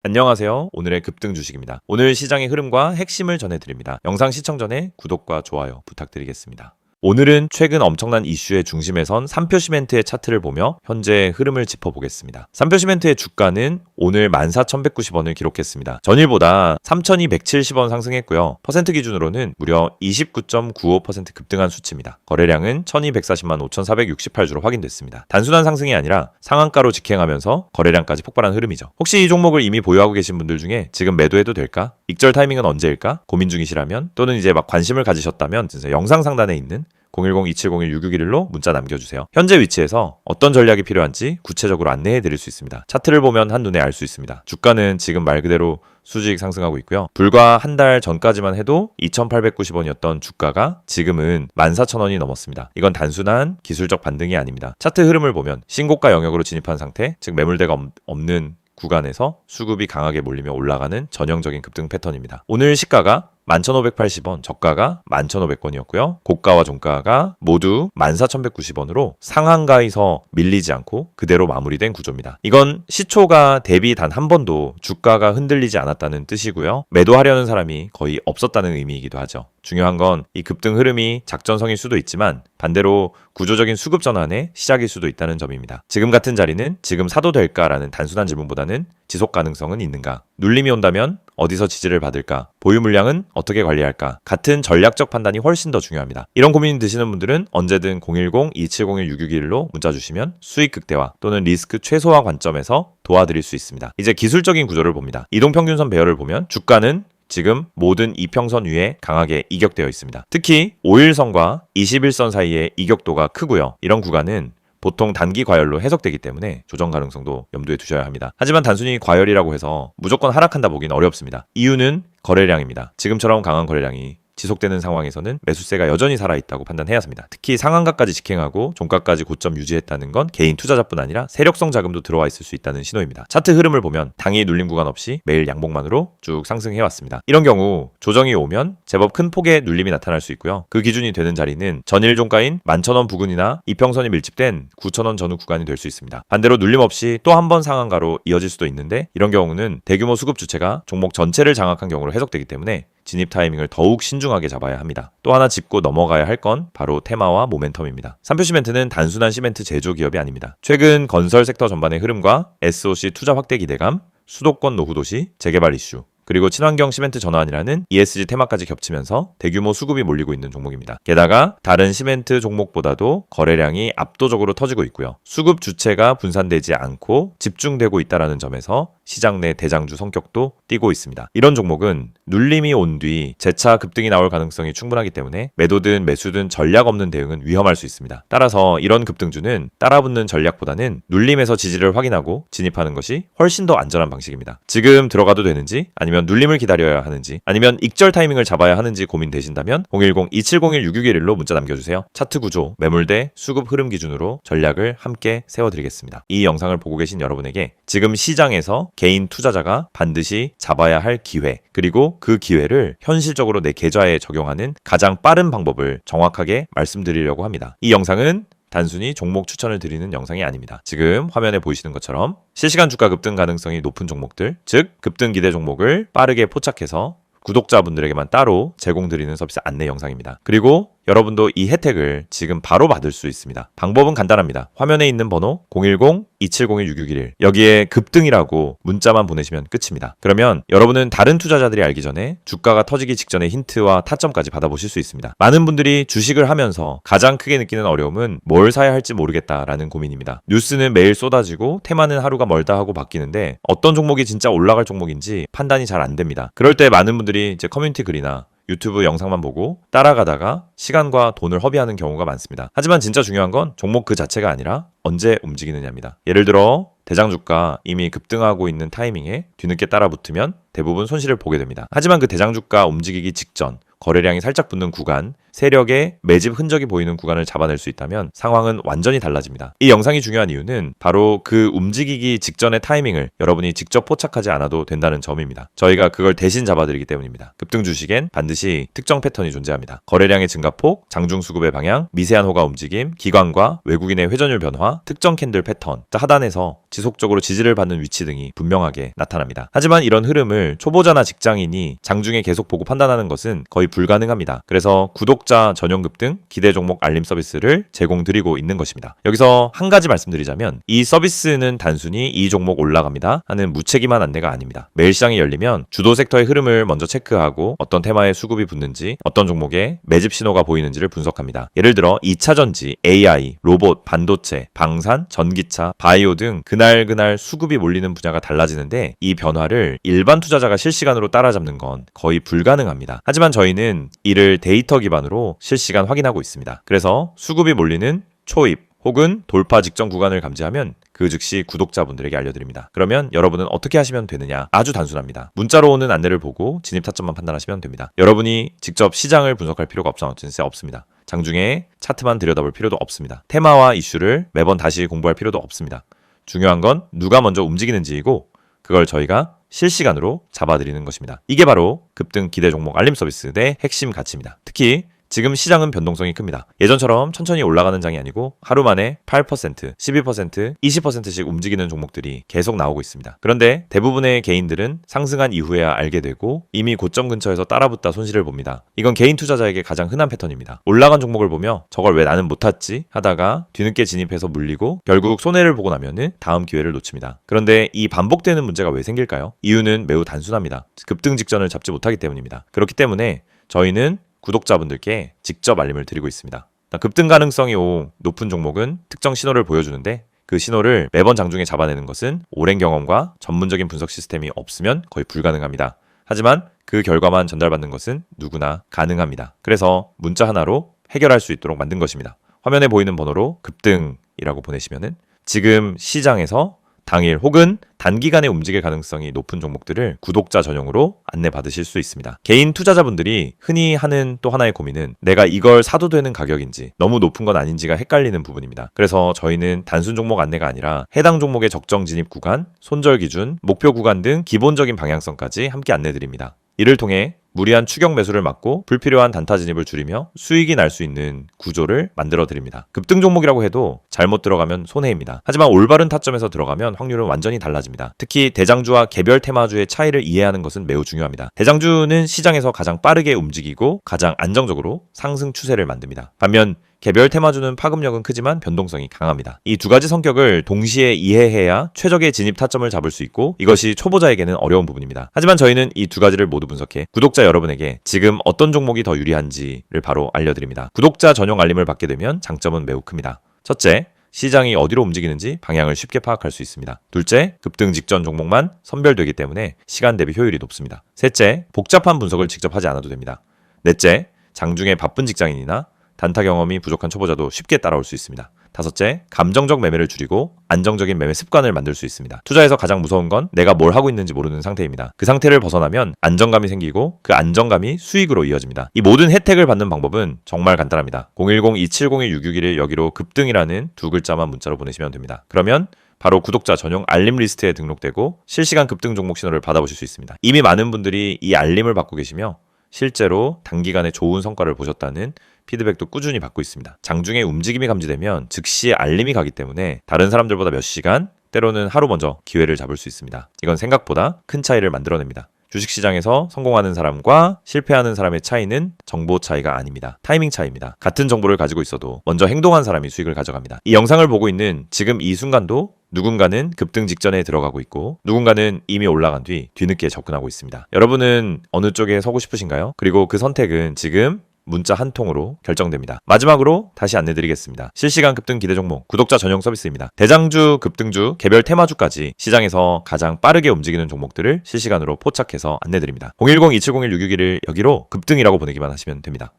안녕하세요. 오늘의 급등 주식입니다. 오늘 시장의 흐름과 핵심을 전해드립니다. 영상 시청 전에 구독과 좋아요 부탁드리겠습니다. 오늘은 최근 엄청난 이슈의 중심에 선 삼표시멘트의 차트를 보며 현재의 흐름을 짚어보겠습니다. 삼표시멘트의 주가는 오늘 14,190원을 기록했습니다. 전일보다 3,270원 상승했고요. 퍼센트 기준으로는 무려 29.95% 급등한 수치입니다. 거래량은 1,240만 5,468주로 확인됐습니다. 단순한 상승이 아니라 상한가로 직행하면서 거래량까지 폭발한 흐름이죠. 혹시 이 종목을 이미 보유하고 계신 분들 중에 지금 매도해도 될까? 익절 타이밍은 언제일까? 고민 중이시라면 또는 이제 막 관심을 가지셨다면 진짜 영상 상단에 있는 010-2701-6611로 문자 남겨주세요. 현재 위치에서 어떤 전략이 필요한지 구체적으로 안내해 드릴 수 있습니다. 차트를 보면 한눈에 알 수 있습니다. 주가는 지금 말 그대로 수직 상승하고 있고요. 불과 한 달 전까지만 해도 2,890원이었던 주가가 지금은 14,000원이 넘었습니다. 이건 단순한 기술적 반등이 아닙니다. 차트 흐름을 보면 신고가 영역으로 진입한 상태, 즉 매물대가 없는 구간에서 수급이 강하게 몰리며 올라가는 전형적인 급등 패턴입니다. 오늘 시가가 11,580원, 저가가 11,500원이었고요. 고가와 종가가 모두 14,190원으로 상한가에서 밀리지 않고 그대로 마무리된 구조입니다. 이건 시초가 대비 단 한 번도 주가가 흔들리지 않았다는 뜻이고요. 매도하려는 사람이 거의 없었다는 의미이기도 하죠. 중요한 건 이 급등 흐름이 작전성일 수도 있지만 반대로 구조적인 수급 전환의 시작일 수도 있다는 점입니다. 지금 같은 자리는 지금 사도 될까라는 단순한 질문보다는 지속 가능성은 있는가? 눌림이 온다면 어디서 지지를 받을까? 보유 물량은 어떻게 관리할까? 같은 전략적 판단이 훨씬 더 중요합니다. 이런 고민이 드시는 분들은 언제든 010-2701-6621로 문자 주시면 수익 극대화 또는 리스크 최소화 관점에서 도와드릴 수 있습니다. 이제 기술적인 구조를 봅니다. 이동평균선 배열을 보면 주가는 지금 모든 이평선 위에 강하게 이격되어 있습니다. 특히 5일선과 21선 사이의 이격도가 크고요. 이런 구간은 보통 단기 과열로 해석되기 때문에 조정 가능성도 염두에 두셔야 합니다. 하지만 단순히 과열이라고 해서 무조건 하락한다 보기는 어렵습니다. 이유는 거래량입니다. 지금처럼 강한 거래량이 지속되는 상황에서는 매수세가 여전히 살아있다고 판단해야 합니다. 특히 상한가까지 직행하고 종가까지 고점 유지했다는 건 개인 투자자뿐 아니라 세력성 자금도 들어와 있을 수 있다는 신호입니다. 차트 흐름을 보면 당일 눌림 구간 없이 매일 양봉만으로 쭉 상승해왔습니다. 이런 경우 조정이 오면 제법 큰 폭의 눌림이 나타날 수 있고요. 그 기준이 되는 자리는 전일 종가인 11,000원 부근이나 이평선이 밀집된 9,000원 전후 구간이 될 수 있습니다. 반대로 눌림 없이 또 한 번 상한가로 이어질 수도 있는데 이런 경우는 대규모 수급 주체가 종목 전체를 장악한 경우로 해석되기 때문에 진입 타이밍을 더욱 신중하게 잡아야 합니다. 또 하나 짚고 넘어가야 할 건 바로 테마와 모멘텀입니다. 삼표시멘트는 단순한 시멘트 제조 기업이 아닙니다. 최근 건설 섹터 전반의 흐름과 SOC 투자 확대 기대감, 수도권 노후 도시, 재개발 이슈, 그리고 친환경 시멘트 전환이라는 ESG 테마까지 겹치면서 대규모 수급이 몰리고 있는 종목입니다. 게다가 다른 시멘트 종목보다도 거래량이 압도적으로 터지고 있고요. 수급 주체가 분산되지 않고 집중되고 있다는 점에서 시장 내 대장주 성격도 띠고 있습니다. 이런 종목은 눌림이 온 뒤 재차 급등이 나올 가능성이 충분하기 때문에 매도든 매수든 전략 없는 대응은 위험할 수 있습니다. 따라서 이런 급등주는 따라붙는 전략보다는 눌림에서 지지를 확인하고 진입하는 것이 훨씬 더 안전한 방식입니다. 지금 들어가도 되는지 아니면 눌림을 기다려야 하는지 아니면 익절 타이밍을 잡아야 하는지 고민되신다면 010-2701-6611로 문자 남겨주세요. 차트 구조, 매물대, 수급 흐름 기준으로 전략을 함께 세워드리겠습니다. 이 영상을 보고 계신 여러분에게 지금 시장에서 개인 투자자가 반드시 잡아야 할 기회 그리고 그 기회를 현실적으로 내 계좌에 적용하는 가장 빠른 방법을 정확하게 말씀드리려고 합니다. 이 영상은 단순히 종목 추천을 드리는 영상이 아닙니다. 지금 화면에 보이시는 것처럼 실시간 주가 급등 가능성이 높은 종목들, 즉 급등 기대 종목을 빠르게 포착해서 구독자분들에게만 따로 제공드리는 서비스 안내 영상입니다. 그리고 여러분도 이 혜택을 지금 바로 받을 수 있습니다. 방법은 간단합니다. 화면에 있는 번호 010-2701-6611 여기에 급등이라고 문자만 보내시면 끝입니다. 그러면 여러분은 다른 투자자들이 알기 전에 주가가 터지기 직전의 힌트와 타점까지 받아보실 수 있습니다. 많은 분들이 주식을 하면서 가장 크게 느끼는 어려움은 뭘 사야 할지 모르겠다라는 고민입니다. 뉴스는 매일 쏟아지고 테마는 하루가 멀다 하고 바뀌는데 어떤 종목이 진짜 올라갈 종목인지 판단이 잘 안 됩니다. 그럴 때 많은 분들이 이제 커뮤니티 글이나 유튜브 영상만 보고 따라가다가 시간과 돈을 허비하는 경우가 많습니다. 하지만 진짜 중요한 건 종목 그 자체가 아니라 언제 움직이느냐입니다. 예를 들어 대장주가 이미 급등하고 있는 타이밍에 뒤늦게 따라 붙으면 대부분 손실을 보게 됩니다. 하지만 그 대장주가 움직이기 직전 거래량이 살짝 붙는 구간, 세력의 매집 흔적이 보이는 구간을 잡아낼 수 있다면 상황은 완전히 달라집니다. 이 영상이 중요한 이유는 바로 그 움직이기 직전의 타이밍을 여러분이 직접 포착하지 않아도 된다는 점입니다. 저희가 그걸 대신 잡아드리기 때문입니다. 급등 주식엔 반드시 특정 패턴이 존재합니다. 거래량의 증가폭, 장중 수급의 방향, 미세한 호가 움직임, 기관과 외국인의 회전율 변화, 특정 캔들 패턴, 하단에서 지속적으로 지지를 받는 위치 등이 분명하게 나타납니다. 하지만 이런 흐름을 초보자나 직장인이 장중에 계속 보고 판단하는 것은 거의 불가능합니다. 그래서 구독자 전용 급등 기대 종목 알림 서비스를 제공드리고 있는 것입니다. 여기서 한 가지 말씀드리자면 이 서비스는 단순히 이 종목 올라갑니다 하는 무책임한 안내가 아닙니다. 매일 시장이 열리면 주도 섹터의 흐름을 먼저 체크하고 어떤 테마에 수급이 붙는지, 어떤 종목에 매집 신호가 보이는지를 분석합니다. 예를 들어 2차전지, AI, 로봇, 반도체, 방산, 전기차, 바이오 등 그날 수급이 몰리는 분야가 달라지는데 이 변화를 일반 투자자가 실시간으로 따라잡는 건 거의 불가능합니다. 하지만 저희는 이를 데이터 기반으로 실시간 확인하고 있습니다. 그래서 수급이 몰리는 초입 혹은 돌파 직전 구간을 감지하면 그 즉시 구독자분들에게 알려드립니다. 그러면 여러분은 어떻게 하시면 되느냐? 아주 단순합니다. 문자로 오는 안내를 보고 진입 타점만 판단하시면 됩니다. 여러분이 직접 시장을 분석할 필요가 없습니다. 장중에 차트만 들여다볼 필요도 없습니다. 테마와 이슈를 매번 다시 공부할 필요도 없습니다. 중요한 건 누가 먼저 움직이는지이고 그걸 저희가 실시간으로 잡아드리는 것입니다. 이게 바로 급등 기대 종목 알림 서비스의 핵심 가치입니다. 특히 지금 시장은 변동성이 큽니다. 예전처럼 천천히 올라가는 장이 아니고 하루 만에 8%, 12%, 20%씩 움직이는 종목들이 계속 나오고 있습니다. 그런데 대부분의 개인들은 상승한 이후에야 알게 되고 이미 고점 근처에서 따라붙다 손실을 봅니다. 이건 개인 투자자에게 가장 흔한 패턴입니다. 올라간 종목을 보며 저걸 왜 나는 못 탔지 하다가 뒤늦게 진입해서 물리고 결국 손해를 보고 나면은 다음 기회를 놓칩니다. 그런데 이 반복되는 문제가 왜 생길까요? 이유는 매우 단순합니다. 급등 직전을 잡지 못하기 때문입니다. 그렇기 때문에 저희는 구독자분들께 직접 알림을 드리고 있습니다. 급등 가능성이 높은 종목은 특정 신호를 보여주는데 그 신호를 매번 장중에 잡아내는 것은 오랜 경험과 전문적인 분석 시스템이 없으면 거의 불가능합니다. 하지만 그 결과만 전달받는 것은 누구나 가능합니다. 그래서 문자 하나로 해결할 수 있도록 만든 것입니다. 화면에 보이는 번호로 급등이라고 보내시면은 지금 시장에서 당일 혹은 단기간에 움직일 가능성이 높은 종목들을 구독자 전용으로 안내받으실 수 있습니다. 개인 투자자분들이 흔히 하는 또 하나의 고민은 내가 이걸 사도 되는 가격인지 너무 높은 건 아닌지가 헷갈리는 부분입니다. 그래서 저희는 단순 종목 안내가 아니라 해당 종목의 적정 진입 구간, 손절 기준, 목표 구간 등 기본적인 방향성까지 함께 안내드립니다. 이를 통해 무리한 추격 매수를 막고 불필요한 단타 진입을 줄이며 수익이 날 수 있는 구조를 만들어 드립니다. 급등 종목이라고 해도 잘못 들어가면 손해입니다. 하지만 올바른 타점에서 들어가면 확률은 완전히 달라집니다. 특히 대장주와 개별 테마주의 차이를 이해하는 것은 매우 중요합니다. 대장주는 시장에서 가장 빠르게 움직이고 가장 안정적으로 상승 추세를 만듭니다. 반면 개별 테마주는 파급력은 크지만 변동성이 강합니다. 이 두 가지 성격을 동시에 이해해야 최적의 진입 타점을 잡을 수 있고 이것이 초보자에게는 어려운 부분입니다. 하지만 저희는 이 두 가지를 모두 분석해 구독자 여러분에게 지금 어떤 종목이 더 유리한지를 바로 알려드립니다. 구독자 전용 알림을 받게 되면 장점은 매우 큽니다. 첫째, 시장이 어디로 움직이는지 방향을 쉽게 파악할 수 있습니다. 둘째, 급등 직전 종목만 선별되기 때문에 시간 대비 효율이 높습니다. 셋째, 복잡한 분석을 직접 하지 않아도 됩니다. 넷째, 장중에 바쁜 직장인이나 단타 경험이 부족한 초보자도 쉽게 따라올 수 있습니다. 다섯째, 감정적 매매를 줄이고 안정적인 매매 습관을 만들 수 있습니다. 투자에서 가장 무서운 건 내가 뭘 하고 있는지 모르는 상태입니다. 그 상태를 벗어나면 안정감이 생기고 그 안정감이 수익으로 이어집니다. 이 모든 혜택을 받는 방법은 정말 간단합니다. 010-2701-661 여기로 급등이라는 두 글자만 문자로 보내시면 됩니다. 그러면 바로 구독자 전용 알림 리스트에 등록되고 실시간 급등 종목 신호를 받아보실 수 있습니다. 이미 많은 분들이 이 알림을 받고 계시며 실제로 단기간에 좋은 성과를 보셨다는 피드백도 꾸준히 받고 있습니다. 장중에 움직임이 감지되면 즉시 알림이 가기 때문에 다른 사람들보다 몇 시간, 때로는 하루 먼저 기회를 잡을 수 있습니다. 이건 생각보다 큰 차이를 만들어냅니다. 주식시장에서 성공하는 사람과 실패하는 사람의 차이는 정보 차이가 아닙니다. 타이밍 차이입니다. 같은 정보를 가지고 있어도 먼저 행동한 사람이 수익을 가져갑니다. 이 영상을 보고 있는 지금 이 순간도 누군가는 급등 직전에 들어가고 있고 누군가는 이미 올라간 뒤 뒤늦게 접근하고 있습니다. 여러분은 어느 쪽에 서고 싶으신가요? 그리고 그 선택은 지금 문자 한 통으로 결정됩니다. 마지막으로 다시 안내드리겠습니다. 실시간 급등 기대 종목 구독자 전용 서비스입니다. 대장주, 급등주, 개별 테마주까지 시장에서 가장 빠르게 움직이는 종목들을 실시간으로 포착해서 안내드립니다. 010-2701-661 여기로 급등이라고 보내기만 하시면 됩니다.